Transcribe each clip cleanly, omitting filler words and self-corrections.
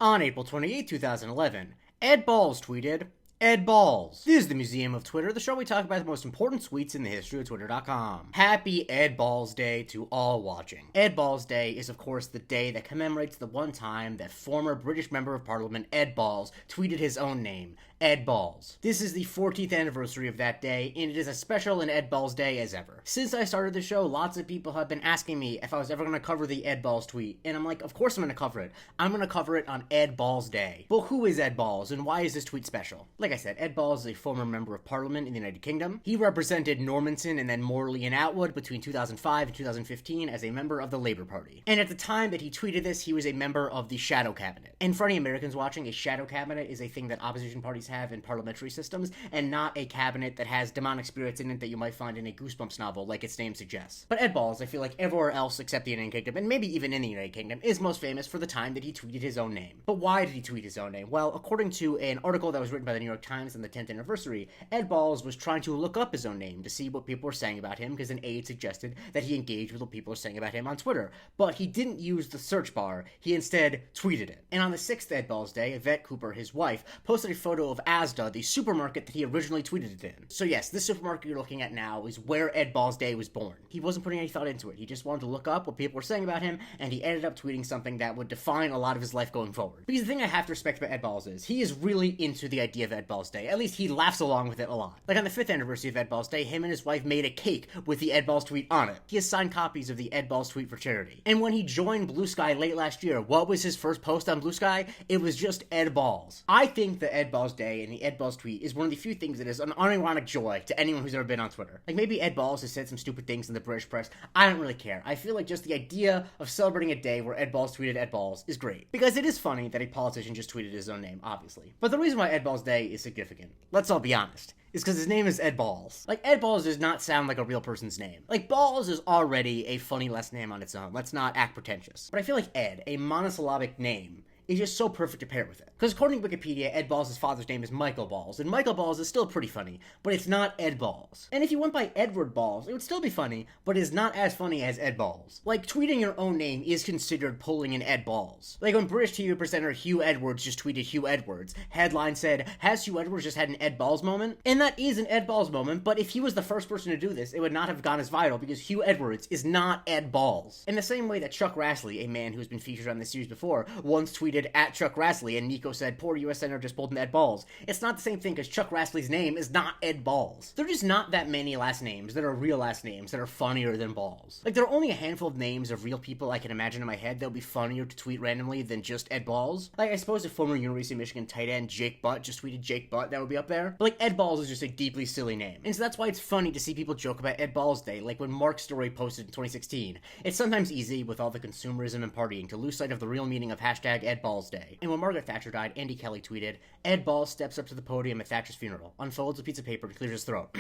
On April 28, 2011, Ed Balls tweeted, Ed Balls. This is the Museum of Twitter, the show we talk about the most important tweets in the history of Twitter.com. Happy Ed Balls Day to all watching. Ed Balls Day is, of course, the day that commemorates the one time that former British Member of Parliament Ed Balls tweeted his own name, Ed Balls. This is the 14th anniversary of that day, and it is as special an Ed Balls Day as ever. Since I started the show, lots of people have been asking me if I was ever going to cover the Ed Balls tweet, and I'm like, of course I'm going to cover it. I'm going to cover it on Ed Balls Day. But who is Ed Balls, and why is this tweet special? Like I said, Ed Balls is a former Member of Parliament in the United Kingdom. He represented Normanton and then Morley and Atwood between 2005 and 2015 as a member of the Labour Party. And at the time that he tweeted this, he was a member of the Shadow Cabinet. And for any Americans watching, a Shadow Cabinet is a thing that opposition parties have in parliamentary systems, and not a cabinet that has demonic spirits in it that you might find in a Goosebumps novel, like its name suggests. But Ed Balls, I feel like everywhere else except the United Kingdom, and maybe even in the United Kingdom, is most famous for the time that he tweeted his own name. But why did he tweet his own name? Well, according to an article that was written by the New York Times on the 10th anniversary, Ed Balls was trying to look up his own name to see what people were saying about him, because an aide suggested that he engage with what people are saying about him on Twitter. But he didn't use the search bar, he instead tweeted it. And on the 6th Ed Balls Day, Yvette Cooper, his wife, posted a photo of Asda, the supermarket that he originally tweeted it in. So yes, this supermarket you're looking at now is where Ed Balls Day was born. He wasn't putting any thought into it. He just wanted to look up what people were saying about him, and he ended up tweeting something that would define a lot of his life going forward. Because the thing I have to respect about Ed Balls is, he is really into the idea of Ed Balls Day. At least he laughs along with it a lot. Like on the 5th anniversary of Ed Balls Day, him and his wife made a cake with the Ed Balls tweet on it. He has signed copies of the Ed Balls tweet for charity. And when he joined Blue Sky late last year, what was his first post on Blue Sky? It was just Ed Balls. I think that Ed Balls Day and the Ed Balls tweet is one of the few things that is an unironic joy to anyone who's ever been on Twitter. Like, maybe Ed Balls has said some stupid things in the British press. I don't really care. I feel like just the idea of celebrating a day where Ed Balls tweeted Ed Balls is great. Because it is funny that a politician just tweeted his own name, obviously. But the reason why Ed Balls Day is significant, let's all be honest, is because his name is Ed Balls. Like, Ed Balls does not sound like a real person's name. Like, Balls is already a funny last name on its own. Let's not act pretentious. But I feel like Ed, a monosyllabic name, is just so perfect to pair with it. Because according to Wikipedia, Ed Balls' father's name is Michael Balls, and Michael Balls is still pretty funny, but it's not Ed Balls. And if you went by Edward Balls, it would still be funny, but it's not as funny as Ed Balls. Like, tweeting your own name is considered pulling an Ed Balls. Like when British TV presenter Hugh Edwards just tweeted Hugh Edwards, headline said, "Has Hugh Edwards just had an Ed Balls moment?" And that is an Ed Balls moment, but if he was the first person to do this, it would not have gone as viral, because Hugh Edwards is not Ed Balls. In the same way that Chuck Grassley, a man who's been featured on this series before, once tweeted at Chuck Grassley, and Nico said, "Poor US Senator just pulled an Ed Balls." It's not the same thing, because Chuck Grassley's name is not Ed Balls. There are just not that many last names that are real last names that are funnier than Balls. Like, there are only a handful of names of real people I can imagine in my head that would be funnier to tweet randomly than just Ed Balls. Like, I suppose if former University of Michigan tight end Jake Butt just tweeted Jake Butt, that would be up there. But like, Ed Balls is just a deeply silly name. And so that's why it's funny to see people joke about Ed Balls Day, like when Mark Story posted in 2016. It's sometimes easy, with all the consumerism and partying, to lose sight of the real meaning of hashtag Ed Balls Day. And when Margaret Thatcher died, Andy Kelly tweeted, "Ed Balls steps up to the podium at Thatcher's funeral, unfolds a piece of paper and clears his throat."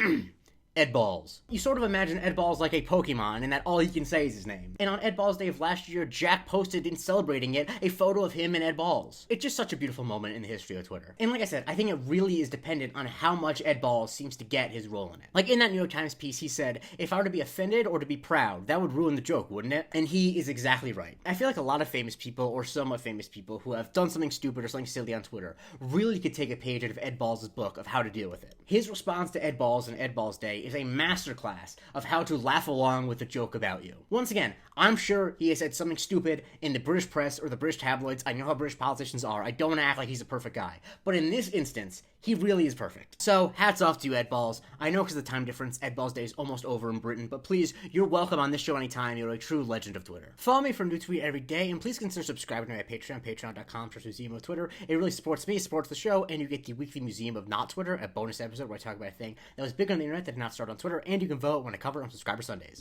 Ed Balls. You sort of imagine Ed Balls like a Pokemon, and that all he can say is his name. And on Ed Balls Day of last year, Jack posted, in celebrating it, a photo of him and Ed Balls. It's just such a beautiful moment in the history of Twitter. And like I said, I think it really is dependent on how much Ed Balls seems to get his role in it. Like in that New York Times piece, he said, "If I were to be offended or to be proud, that would ruin the joke, wouldn't it?" And he is exactly right. I feel like a lot of famous people, or somewhat famous people, who have done something stupid or something silly on Twitter, really could take a page out of Ed Balls' book of how to deal with it. His response to Ed Balls and Ed Balls Day is a masterclass of how to laugh along with a joke about you. Once again, I'm sure he has said something stupid in the British press or the British tabloids. I know how British politicians are. I don't want to act like he's a perfect guy. But in this instance, he really is perfect. So, hats off to you, Ed Balls. I know because of the time difference, Ed Balls Day is almost over in Britain, but please, you're welcome on this show anytime. You're a true legend of Twitter. Follow me for a new tweet every day, and please consider subscribing to my Patreon, patreon.com/Museum of Twitter. It really supports me, supports the show, and you get the weekly Museum of Not Twitter, a bonus episode where I talk about a thing that was big on the internet that did not start on Twitter, and you can vote when I cover on Subscriber Sundays.